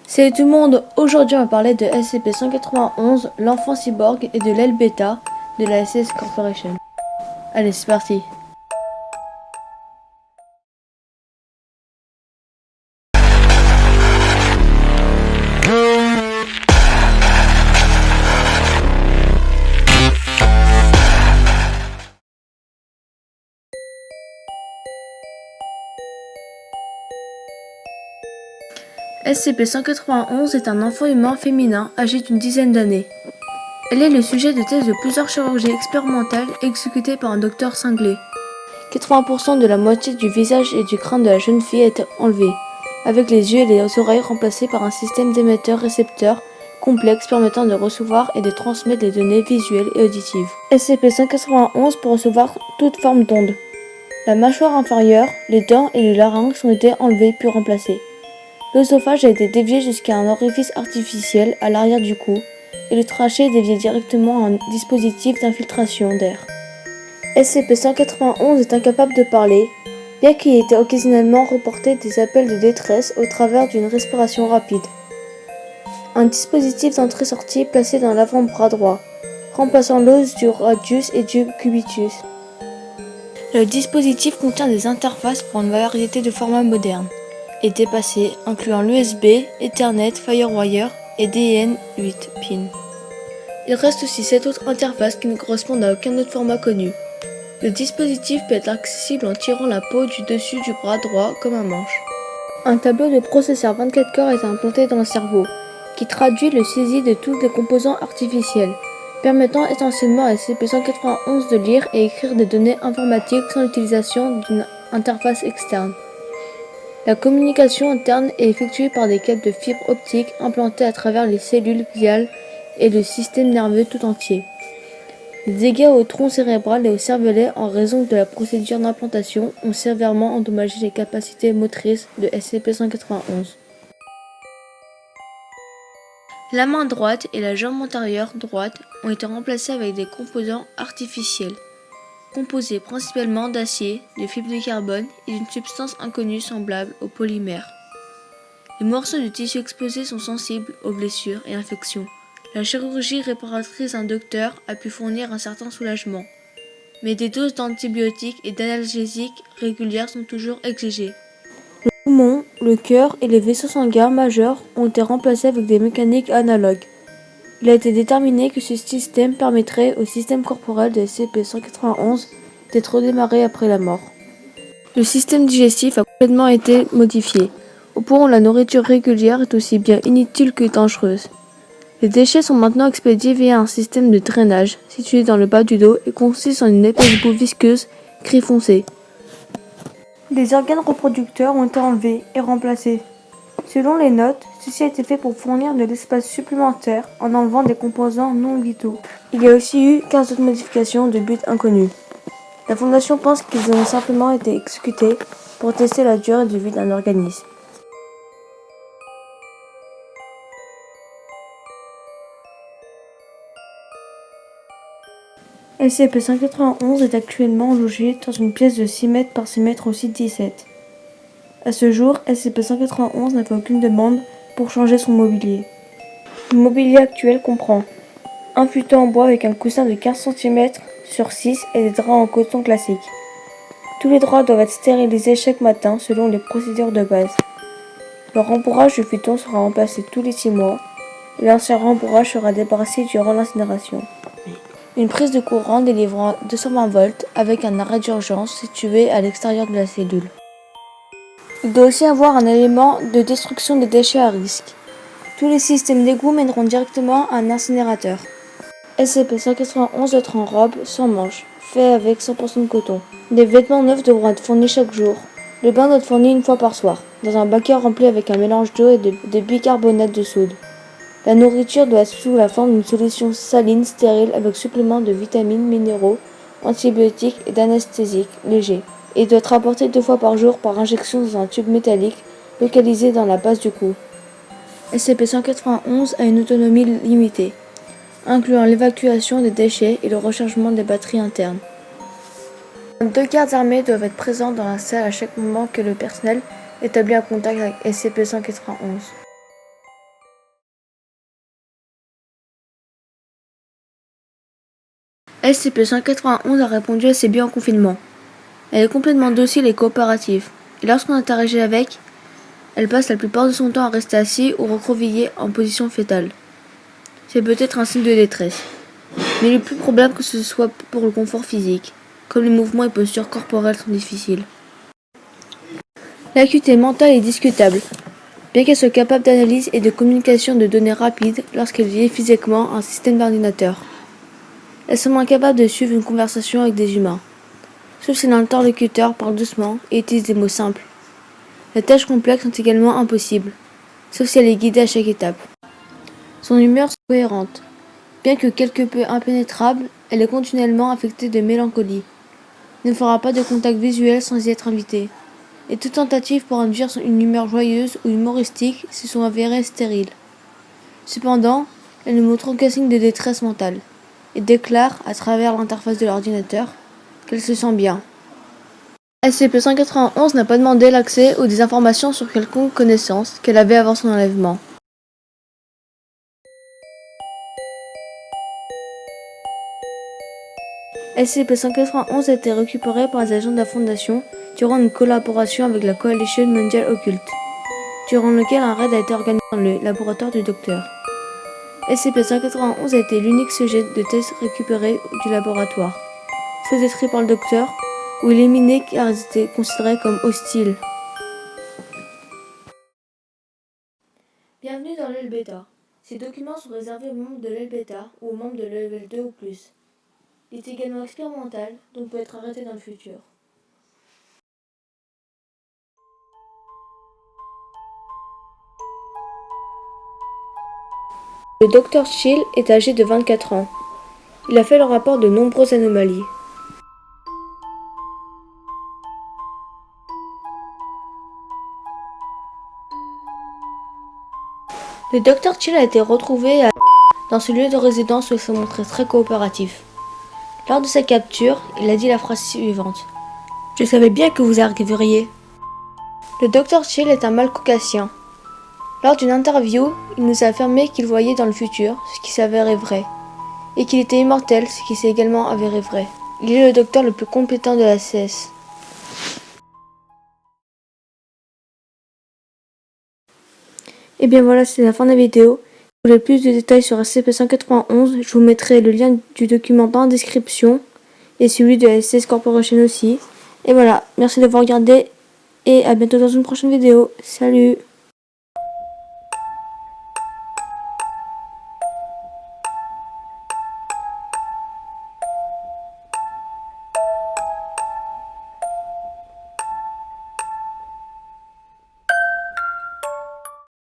Salut tout le monde, aujourd'hui on va parler de SCP-191, l'enfant cyborg et de l'aile bêta de la SS Corporation. Allez, c'est parti. SCP-191 est un enfant humain féminin âgé d'une dizaine d'années. Elle est le sujet de thèses de plusieurs chirurgies expérimentales exécutées par un docteur cinglé. 80% de la moitié du visage et du crâne de la jeune fille a été enlevé, avec les yeux et les oreilles remplacés par un système d'émetteurs-récepteurs complexe permettant de recevoir et de transmettre des données visuelles et auditives. SCP-191 peut recevoir toute forme d'onde. La mâchoire inférieure, les dents et le larynx ont été enlevés puis remplacés. L'œsophage a été dévié jusqu'à un orifice artificiel à l'arrière du cou, et le trachée est dévié directement à un dispositif d'infiltration d'air. SCP-191 est incapable de parler, bien qu'il ait été occasionnellement reporté des appels de détresse au travers d'une respiration rapide. Un dispositif d'entrée-sortie placé dans l'avant-bras droit, remplaçant l'os du radius et du cubitus. Le dispositif contient des interfaces pour une variété de formats modernes et dépassés, incluant l'USB, Ethernet, FireWire et DN8 pin. Il reste aussi 7 autres interfaces qui ne correspondent à aucun autre format connu. Le dispositif peut être accessible en tirant la peau du dessus du bras droit comme un manche. Un tableau de processeur 24 corps est implanté dans le cerveau, qui traduit le saisie de tous les composants artificiels, permettant essentiellement à SCP-191 de lire et écrire des données informatiques sans l'utilisation d'une interface externe. La communication interne est effectuée par des câbles de fibre optique implantés à travers les cellules gliales et le système nerveux tout entier. Les dégâts au tronc cérébral et au cervelet en raison de la procédure d'implantation ont sévèrement endommagé les capacités motrices de SCP-191. La main droite et la jambe antérieure droite ont été remplacées avec des composants artificiels, composés principalement d'acier, de fibres de carbone et d'une substance inconnue semblable au polymère. Les morceaux de tissu exposés sont sensibles aux blessures et infections. La chirurgie réparatrice d'un docteur a pu fournir un certain soulagement, mais des doses d'antibiotiques et d'analgésiques régulières sont toujours exigées. Le poumon, le cœur et les vaisseaux sanguins majeurs ont été remplacés avec des mécaniques analogues. Il a été déterminé que ce système permettrait au système corporel de SCP-191 d'être redémarré après la mort. Le système digestif a complètement été modifié, au point où la nourriture régulière est aussi bien inutile que dangereuse. Les déchets sont maintenant expédiés via un système de drainage situé dans le bas du dos et consiste en une épaisse boue visqueuse gris foncé. Les organes reproducteurs ont été enlevés et remplacés. Selon les notes, ceci a été fait pour fournir de l'espace supplémentaire en enlevant des composants non vitaux. Il y a aussi eu 15 autres modifications de but inconnu. La Fondation pense qu'ils ont simplement été exécutés pour tester la durée de vie d'un organisme. SCP-191 est actuellement logé dans une pièce de 6 mètres par 6 mètres au site 17. À ce jour, SCP-191 n'a fait aucune demande pour changer son mobilier. Le mobilier actuel comprend un futon en bois avec un coussin de 15 cm sur 6 et des draps en coton classique. Tous les draps doivent être stérilisés chaque matin selon les procédures de base. Le rembourrage du futon sera remplacé tous les 6 mois et l'ancien rembourrage sera débarrassé durant l'incinération. Une prise de courant délivrant 220 volts avec un arrêt d'urgence situé à l'extérieur de la cellule. Il doit aussi avoir un élément de destruction des déchets à risque. Tous les systèmes d'égout mèneront directement à un incinérateur. SCP-191 doit être en robe sans manches, fait avec 100% de coton. Des vêtements neufs devront être fournis chaque jour. Le bain doit être fourni une fois par soir, dans un baquet rempli avec un mélange d'eau et de bicarbonate de soude. La nourriture doit être sous la forme d'une solution saline stérile avec supplément de vitamines, minéraux, antibiotiques et d'anesthésiques légers. Et doit être apporté 2 fois par jour par injection dans un tube métallique localisé dans la base du cou. SCP-191 a une autonomie limitée, incluant l'évacuation des déchets et le rechargement des batteries internes. 2 gardes armés doivent être présents dans la salle à chaque moment que le personnel établit un contact avec SCP-191. SCP-191 a répondu assez bien au confinement. Elle est complètement docile et coopérative, et lorsqu'on interagit avec, elle passe la plupart de son temps à rester assis ou recroquevillé en position fétale. C'est peut-être un signe de détresse, mais il est plus probable que ce soit pour le confort physique, comme les mouvements et postures corporelles sont difficiles. L'acuité mentale est discutable, bien qu'elle soit capable d'analyse et de communication de données rapides lorsqu'elle vit physiquement un système d'ordinateur. Elle semble incapable de suivre une conversation avec des humains, sauf si l'interlocuteur parle doucement et utilise des mots simples. Les tâches complexes sont également impossibles, sauf si elle est guidée à chaque étape. Son humeur est cohérente. Bien que quelque peu impénétrable, elle est continuellement affectée de mélancolie. Elle ne fera pas de contact visuel sans y être invitée. Et toute tentative pour induire une humeur joyeuse ou humoristique se sont avérées stériles. Cependant, elle ne montre aucun signe de détresse mentale et déclare, à travers l'interface de l'ordinateur, qu'elle se sent bien. SCP-191 n'a pas demandé l'accès ou des informations sur quelconque connaissance qu'elle avait avant son enlèvement. SCP-191 a été récupéré par les agents de la Fondation durant une collaboration avec la Coalition mondiale occulte, durant lequel un raid a été organisé dans le laboratoire du docteur. SCP-191 a été l'unique sujet de test récupéré du laboratoire, soit détruit par le docteur, ou éliminé car ils étaient considérés comme hostiles. Bienvenue dans l'El Beta. Ces documents sont réservés aux membres de l'El Beta ou aux membres de level 2 ou plus. Il est également expérimental, donc peut être arrêté dans le futur. Le Dr Chill est âgé de 24 ans. Il a fait le rapport de nombreuses anomalies. Le Dr Chill a été retrouvé dans ce lieu de résidence où il s'est montré très coopératif. Lors de sa capture, il a dit la phrase suivante. « Je savais bien que vous arriveriez. » Le Dr Chill est un mâle caucasien. Lors d'une interview, il nous a affirmé qu'il voyait dans le futur, ce qui s'avérait vrai, et qu'il était immortel, ce qui s'est également avéré vrai. Il est le docteur le plus compétent de la CS. Et bien voilà, c'est la fin de la vidéo. Si vous voulez plus de détails sur SCP-191, je vous mettrai le lien du document dans la description, et celui de la SS Corporation aussi. Et voilà, merci d'avoir regardé, et à bientôt dans une prochaine vidéo. Salut!